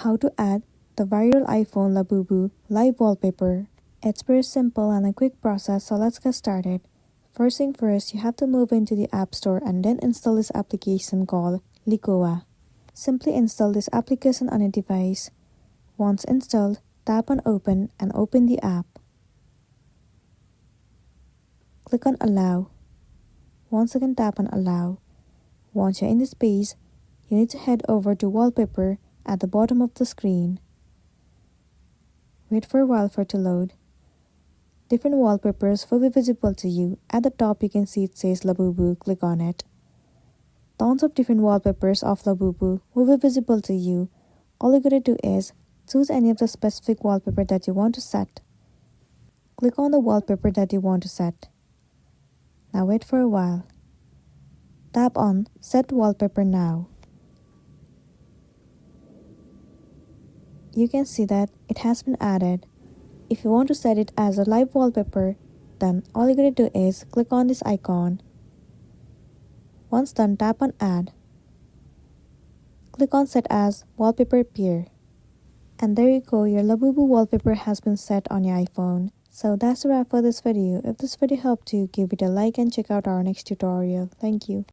How to add the viral iPhone Labubu live wallpaper. It's very simple and a quick process, so let's get started. First thing first, you have to move into the App Store and then install this application called Likoa. Simply install this application on your device. Once installed, tap on Open and open the app. Click on Allow. Once again, tap on Allow. Once you're in this page, you need to head over to Wallpaper at the bottom of the screen. Wait for a while for it to load. Different wallpapers will be visible to you. At the top, you can see it says Labubu. Click on it. Tons of different wallpapers of Labubu will be visible to you. All you gotta do is choose any of the specific wallpaper that you want to set. Click on the wallpaper that you want to set. Now wait for a while. Tap on Set Wallpaper Now. You can see that it has been added. If you want to set it as a live wallpaper, then all you gotta do is click on this icon. Once done, tap on Add. Click on Set as Wallpaper Appear. And there you go, your Labubu wallpaper has been set on your iPhone. So that's a wrap for this video. If this video helped you, give it a like and check out our next tutorial. Thank you.